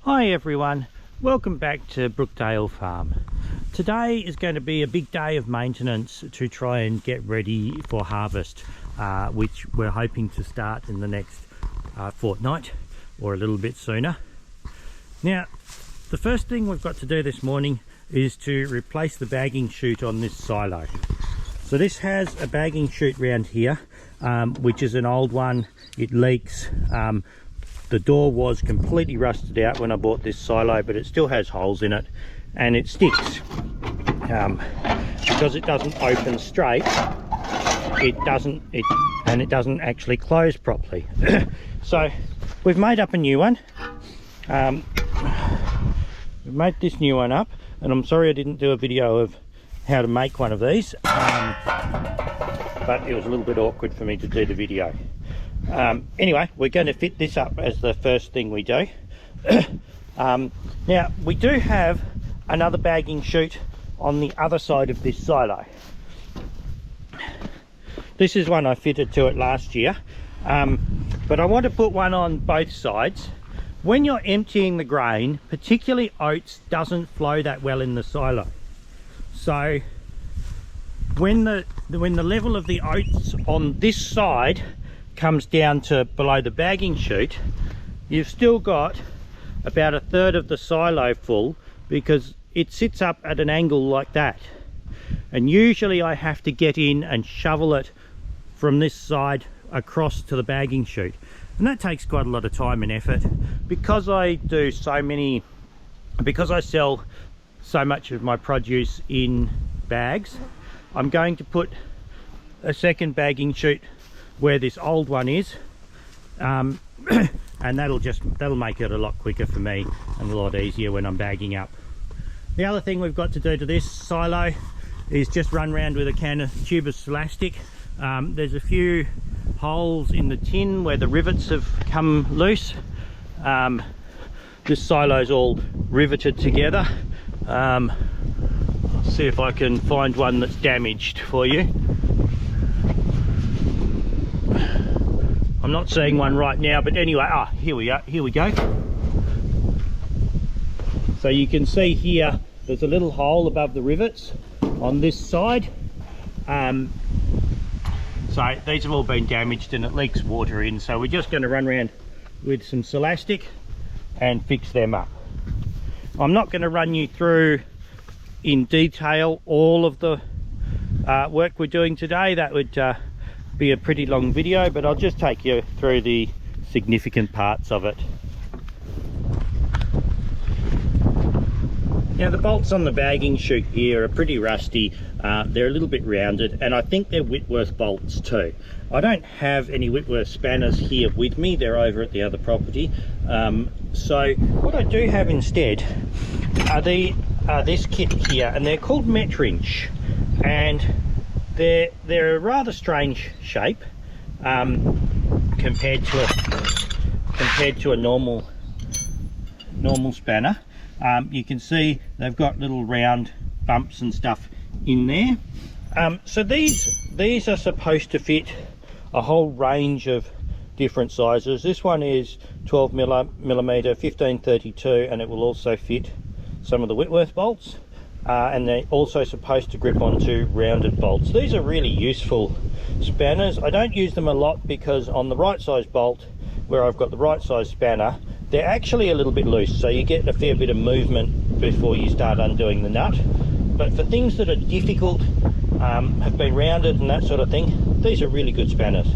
Hi everyone, welcome back to Brookdale Farm. Today is going to be a big day of maintenance to try and get ready for harvest, which we're hoping to start in the next fortnight or a little bit sooner. Now, the first thing we've got to do this morning is to replace the bagging chute on this silo. So this has a bagging chute round here, which is an old one. It leaks. The door was completely rusted out when I bought this silo, but it still has holes in it and it sticks. Because it doesn't open straight, it doesn't actually close properly. So we've made up a new one. We've made this new one up, and I'm sorry I didn't do a video of how to make one of these, but it was a little bit awkward for me to do the video. Anyway, we're going to fit this up as the first thing we do. Now, we do have another bagging chute on the other side of this silo. This is one I fitted to it last year, but I want to put one on both sides. When you're emptying the grain, particularly oats, doesn't flow that well in the silo. So when the level of the oats on this side comes down to below the bagging chute, you've still got about a third of the silo full, because it sits up at an angle like that, and usually I have to get in and shovel it from this side across to the bagging chute, and that takes quite a lot of time and effort. Because I sell so much of my produce in bags, I'm going to put a second bagging chute where this old one is, and that'll make it a lot quicker for me and a lot easier when I'm bagging up. The other thing we've got to do to this silo is just run around with a can of tube of Celastic. There's a few holes in the tin where the rivets have come loose. This silo's all riveted together. I'll see if I can find one that's damaged for you. I'm not seeing one right now, but anyway, here we go. So you can see here there's a little hole above the rivets on this side. So these have all been damaged and it leaks water in, so we're just going to run around with some Celastic and fix them up. I'm not going to run you through in detail all of the work we're doing today. That would be a pretty long video, but I'll just take you through the significant parts of it. Now, the bolts on the bagging chute here are pretty rusty. They're a little bit rounded, and I think they're Whitworth bolts too. I don't have any Whitworth spanners here with me. They're over at the other property. So what I do have instead are this kit here, and they're called Metrinch, and they're a rather strange shape compared to a normal spanner. You can see they've got little round bumps and stuff in there. So these are supposed to fit a whole range of different sizes. This one is 12 millimeter, 1532, and it will also fit some of the Whitworth bolts. And they're also supposed to grip onto rounded bolts. These are really useful spanners. I don't use them a lot because on the right size bolt, where I've got the right size spanner, they're actually a little bit loose, so you get a fair bit of movement before you start undoing the nut. But for things that are difficult, have been rounded and that sort of thing, these are really good spanners.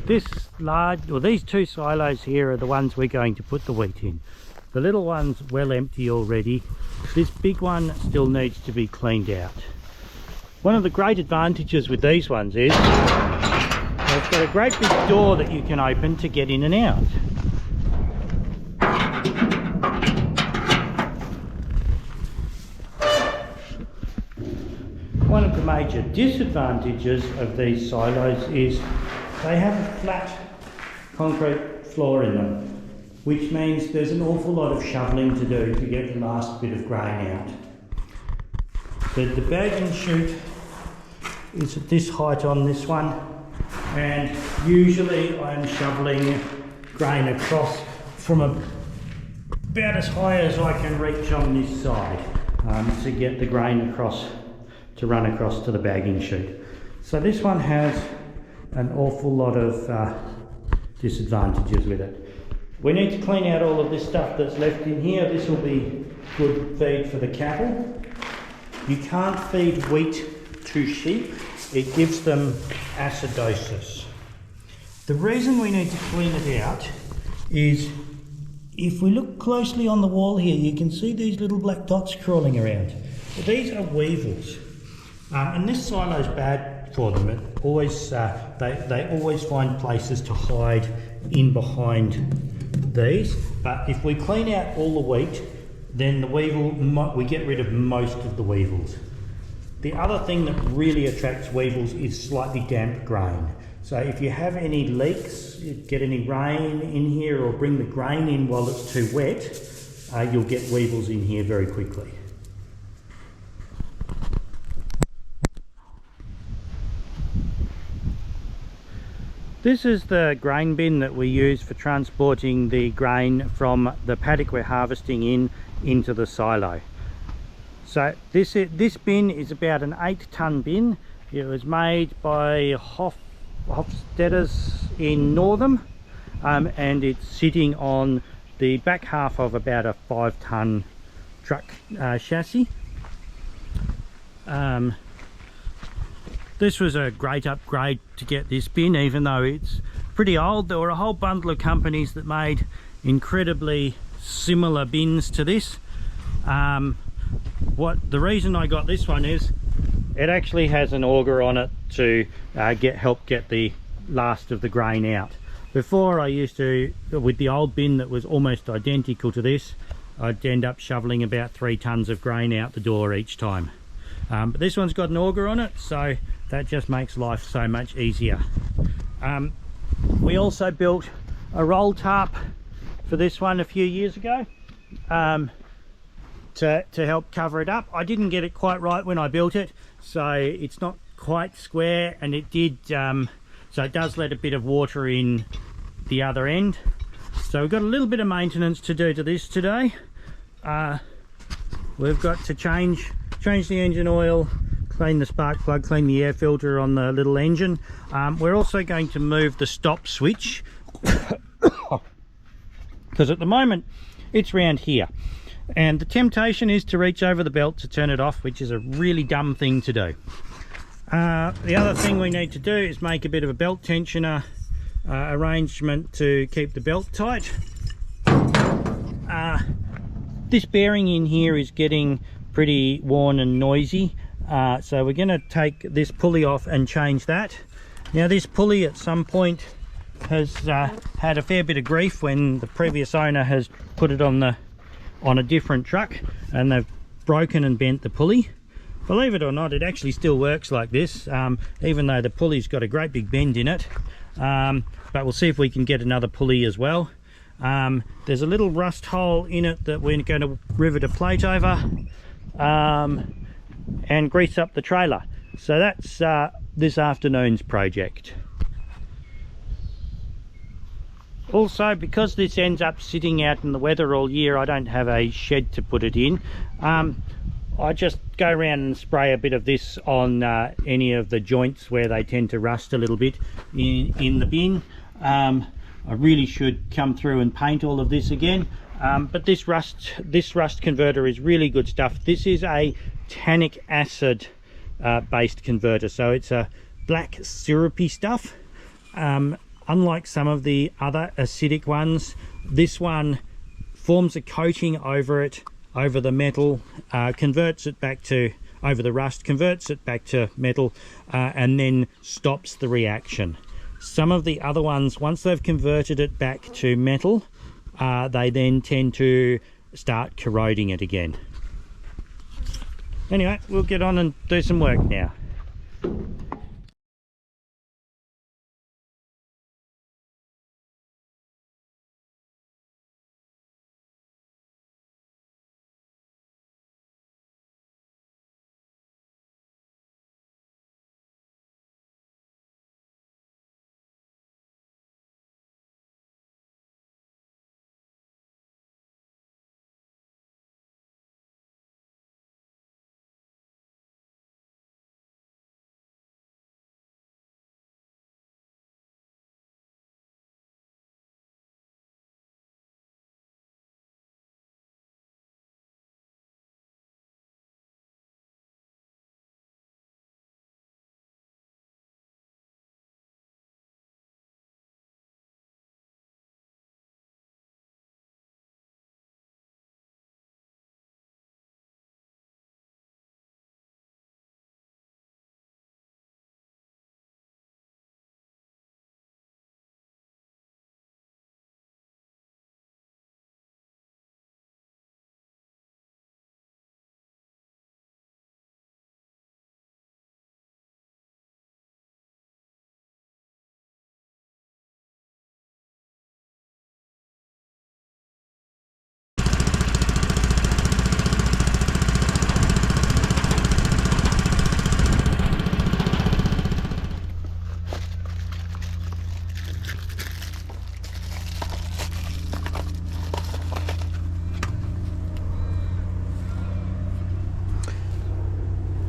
these two silos here are the ones we're going to put the wheat in. The little one's well empty already. This big one still needs to be cleaned out. One of the great advantages with these ones is they've got a great big door that you can open to get in and out. One of the major disadvantages of these silos is they have a flat concrete floor in them, which means there's an awful lot of shoveling to do to get the last bit of grain out. The bagging chute is at this height on this one, and usually I'm shoveling grain across from about as high as I can reach on this side to get the grain across, to run across to the bagging chute. So this one has an awful lot of disadvantages with it. We need to clean out all of this stuff that's left in here. This will be good feed for the cattle. You can't feed wheat to sheep. It gives them acidosis. The reason we need to clean it out is if we look closely on the wall here, you can see these little black dots crawling around. These are weevils. And this silo is bad for them. It always, they always find places to hide in behind these. But if we clean out all the wheat, then we get rid of most of the weevils. The other thing that really attracts weevils is slightly damp grain. So if you have any leaks, get any rain in here or bring the grain in while it's too wet, you'll get weevils in here very quickly. This is the grain bin that we use for transporting the grain from the paddock we're harvesting into the silo. So this bin is about an 8-ton bin. It was made by Hofstadter's in Northam, and it's sitting on the back half of about a 5-ton truck chassis. This was a great upgrade to get this bin, even though it's pretty old. There were a whole bundle of companies that made incredibly similar bins to this. The reason I got this one is it actually has an auger on it to help get the last of the grain out. Before, I used to, with the old bin that was almost identical to this, I'd end up shoveling about 3 tons of grain out the door each time. But this one's got an auger on it, so that just makes life so much easier. We also built a roll tarp for this one a few years ago to help cover it up. I didn't get it quite right when I built it, so it's not quite square, and it did so it does let a bit of water in the other end. So we've got a little bit of maintenance to do to this today. We've got to change the engine oil, clean the spark plug, clean the air filter on the little engine. We're also going to move the stop switch because at the moment it's round here, and the temptation is to reach over the belt to turn it off, which is a really dumb thing to do. The other thing we need to do is make a bit of a belt tensioner arrangement to keep the belt tight. This bearing in here is getting pretty worn and noisy, so we're going to take this pulley off and change that. Now this pulley at some point has had a fair bit of grief when the previous owner has put it on a different truck and they've broken and bent the pulley. Believe it or not, it actually still works like this, even though the pulley's got a great big bend in it. But we'll see if we can get another pulley as well. There's a little rust hole in it that we're going to rivet a plate over and grease up the trailer. So that's this afternoon's project. Also, because this ends up sitting out in the weather all year, I don't have a shed to put it in. I just go around and spray a bit of this on any of the joints where they tend to rust a little bit in the bin. I really should come through and paint all of this again, but this rust converter is really good stuff. This is a tannic acid based converter, so it's a black syrupy stuff. unlike some of the other acidic ones, this one forms a coating over it, over the metal, converts it back to, over the rust, converts it back to metal, and then stops the reaction. Some of the other ones, once they've converted it back to metal, they then tend to start corroding it again. Anyway, we'll get on and do some work now.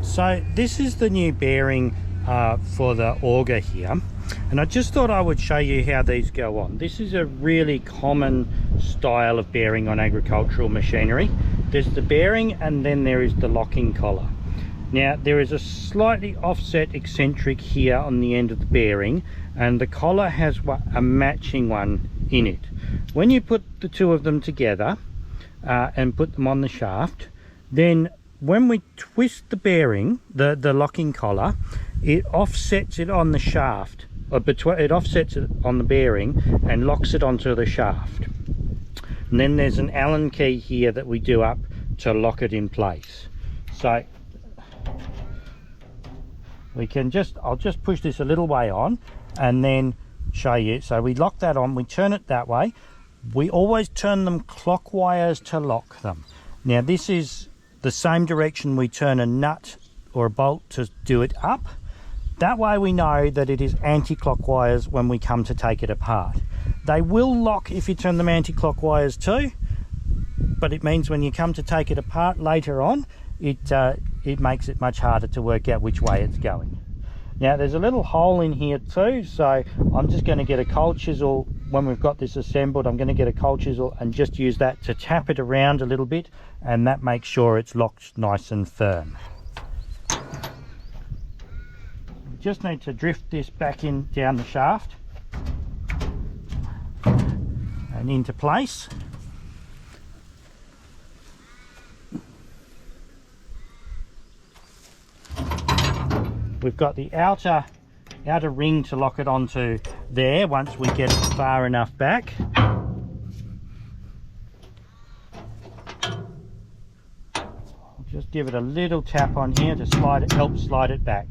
So this is the new bearing for the auger here, and I just thought I would show you how these go on. This is a really common style of bearing on agricultural machinery. There's the bearing and then there is the locking collar. Now there is a slightly offset eccentric here on the end of the bearing, and the collar has a matching one in it. When you put the two of them together and put them on the shaft, then when we twist the bearing, the locking collar, it offsets it on the shaft, or it offsets it on the bearing and locks it onto the shaft. And then there's an Allen key here that we do up to lock it in place. So we can I'll just push this a little way on and then show you. So we lock that on, we turn it that way. We always turn them clockwise to lock them. Now this is the same direction we turn a nut or a bolt to do it up. That way we know that it is anti-clockwise when we come to take it apart. They will lock if you turn them anti-clockwise too, but it means when you come to take it apart later on, it makes it much harder to work out which way it's going. Now there's a little hole in here too, so I'm just going to get a cold chisel. When we've got this assembled, I'm going to get a cold chisel and just use that to tap it around a little bit, and that makes sure it's locked nice and firm. Just need to drift this back in down the shaft and into place. We've got the outer ring to lock it onto there once we get it far enough back. Just give it a little tap on here to help slide it back.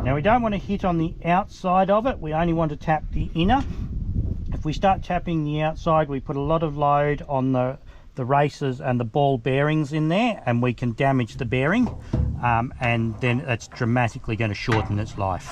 Now we don't want to hit on the outside of it, we only want to tap the inner. If we start tapping the outside, we put a lot of load on the racers and the ball bearings in there, and we can damage the bearing, and then that's dramatically going to shorten its life.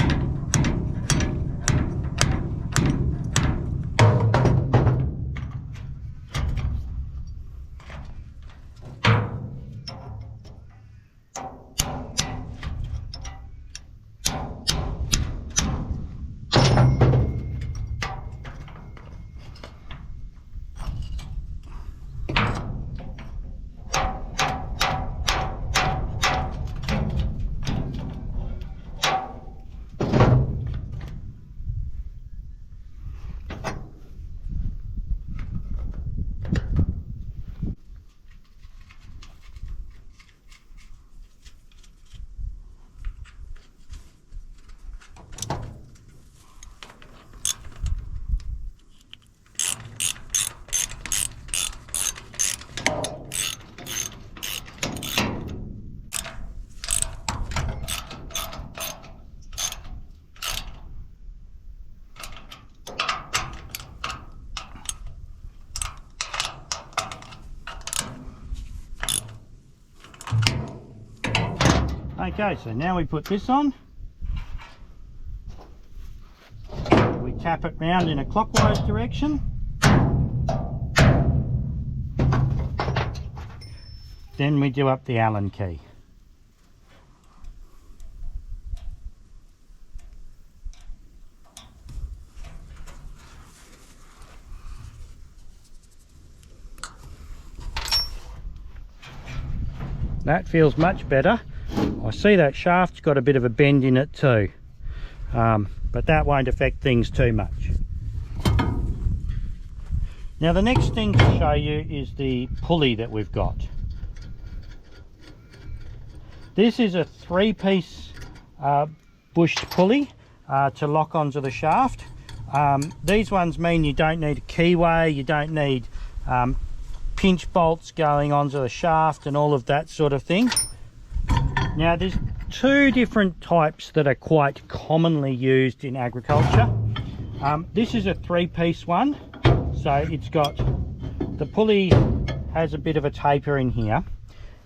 Okay, so now we put this on. We tap it round in a clockwise direction. Then we do up the Allen key. That feels much better. I see that shaft's got a bit of a bend in it too, but that won't affect things too much. Now the next thing to show you is the pulley that we've got. This is a 3-piece bushed pulley to lock onto the shaft. These ones mean you don't need a keyway, you don't need pinch bolts going onto the shaft and all of that sort of thing. Now there's 2 different types that are quite commonly used in agriculture. This is a 3-piece one, so it's got, the pulley has a bit of a taper in here.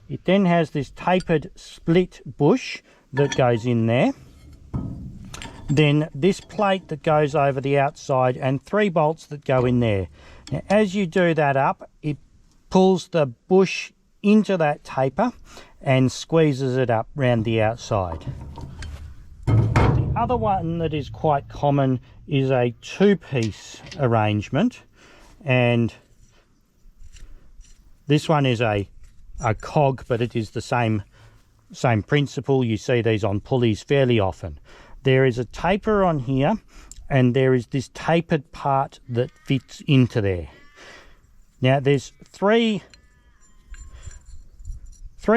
It then has this tapered split bush that goes in there. Then this plate that goes over the outside and 3 bolts that go in there. Now as you do that up, it pulls the bush into that taper and squeezes it up round the outside. The other one that is quite common is a 2-piece arrangement, and this one is a cog, but it is the same principle. You see these on pulleys fairly often. There is a taper on here and there is this tapered part that fits into there. Now there's three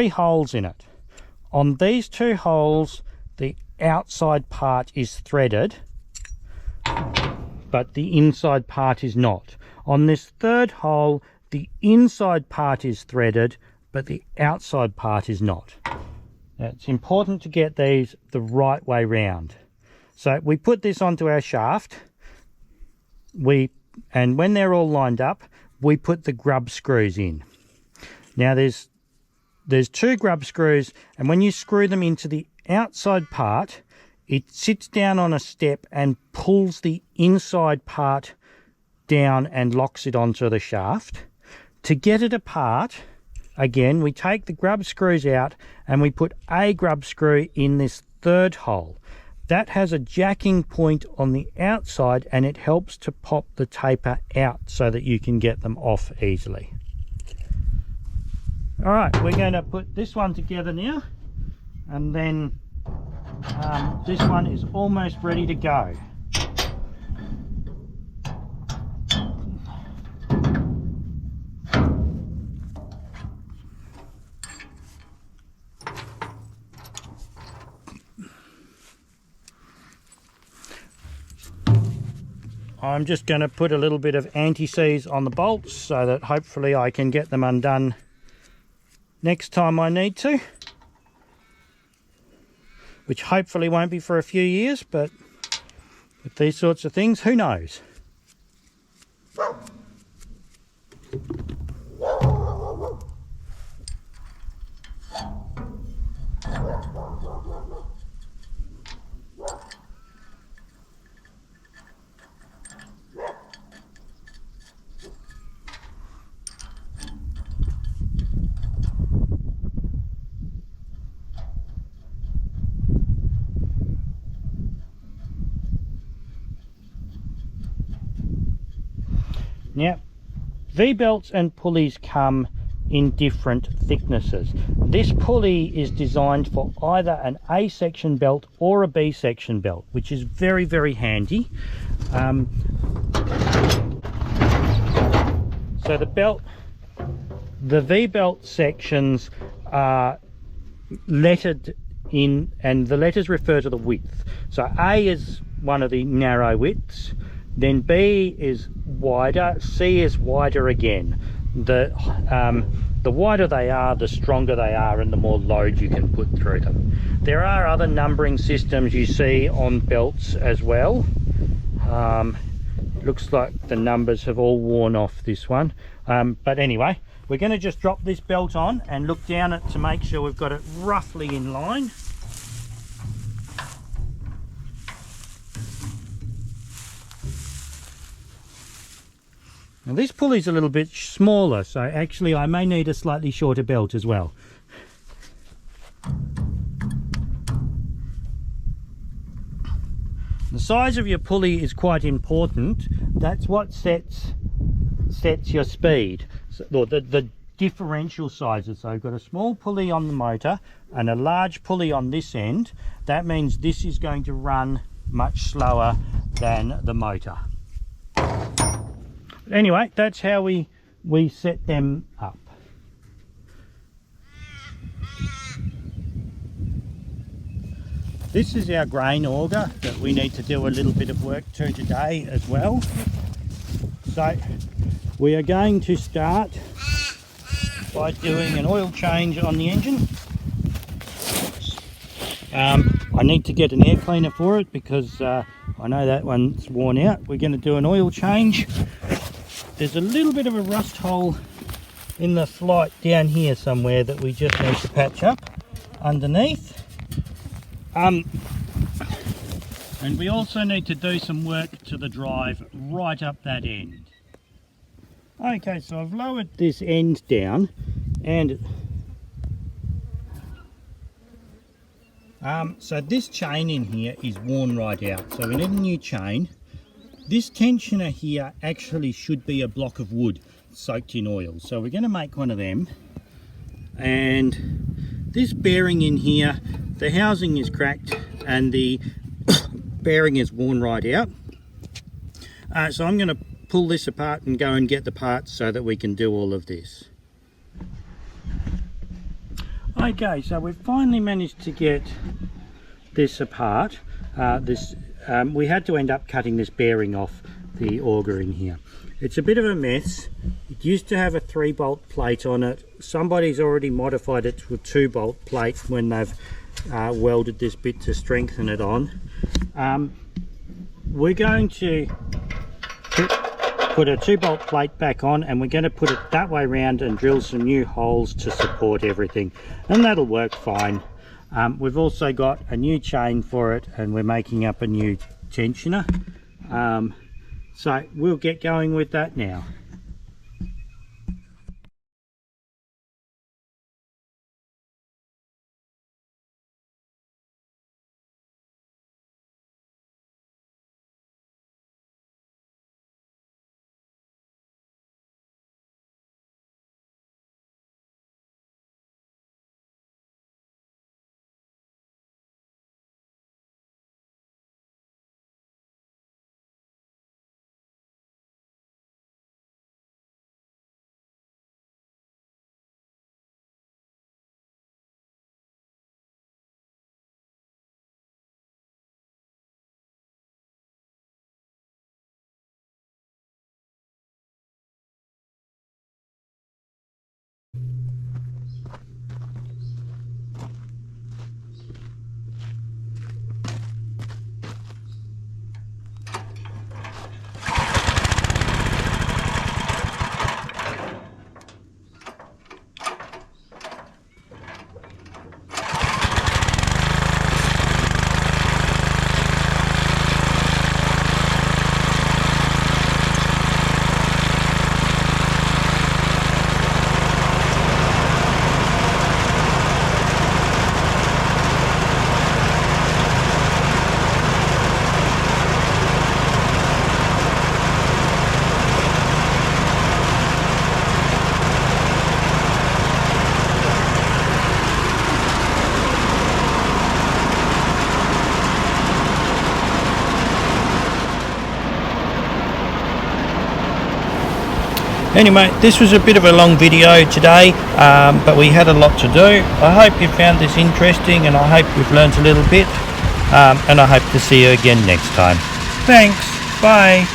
holes in it. On these 2 holes, the outside part is threaded, but the inside part is not. On this 3rd hole, the inside part is threaded, but the outside part is not. Now, it's important to get these the right way round. So we put this onto our shaft, and when they're all lined up, we put the grub screws in. Now there's 2 grub screws, and when you screw them into the outside part, it sits down on a step and pulls the inside part down and locks it onto the shaft. To get it apart, again, we take the grub screws out and we put a grub screw in this 3rd hole. That has a jacking point on the outside and it helps to pop the taper out so that you can get them off easily. All right, we're going to put this one together now, and then this one is almost ready to go. I'm just going to put a little bit of anti-seize on the bolts so that hopefully I can get them undone next time I need to, which hopefully won't be for a few years, but with these sorts of things, who knows? Now, V-belts and pulleys come in different thicknesses. This pulley is designed for either an A section belt or a B section belt, which is very, very handy. So the V-belt sections are lettered in, and the letters refer to the width. So A is one of the narrow widths, then B is wider, C is wider again. The wider they are, the stronger they are, and the more load you can put through them. There are other numbering systems you see on belts as well. Looks like the numbers have all worn off this one. But anyway, we're going to just drop this belt on and look down it to make sure we've got it roughly in line. Now this pulley's a little bit smaller, so actually I may need a slightly shorter belt as well. The size of your pulley is quite important. That's what sets your speed. So, the differential sizes. So I've got a small pulley on the motor and a large pulley on this end. That means this is going to run much slower than the motor. But anyway, that's how we set them up. This is our grain auger that we need to do a little bit of work to today as well. So we are going to start by doing an oil change on the engine. I need to get an air cleaner for it because I know that one's worn out. We're going to do an oil change. There's a little bit of a rust hole in the flight down here somewhere that we just need to patch up underneath. And we also need to do some work to the drive right up that end. Okay, so I've lowered this end down and so this chain in here is worn right out, so we need a new chain. This tensioner here actually should be a block of wood soaked in oil, so we're going to make one of them. And this bearing in here, the housing is cracked and the bearing is worn right out. So I'm going to pull this apart and go and get the parts so that we can do all of this. Okay, so we've finally managed to get this apart. We had to end up cutting this bearing off the auger in here. It's a bit of a mess. It used to have a 3-bolt plate on it. Somebody's already modified it to a 2-bolt plate when they've welded this bit to strengthen it on. We're going to put a 2-bolt plate back on, and we're going to put it that way round and drill some new holes to support everything, and that'll work fine. We've also got a new chain for it, and we're making up a new tensioner. So we'll get going with that now. Anyway, this was a bit of a long video today, but we had a lot to do. I hope you found this interesting, and I hope you've learned a little bit, and I hope to see you again next time. Thanks, bye.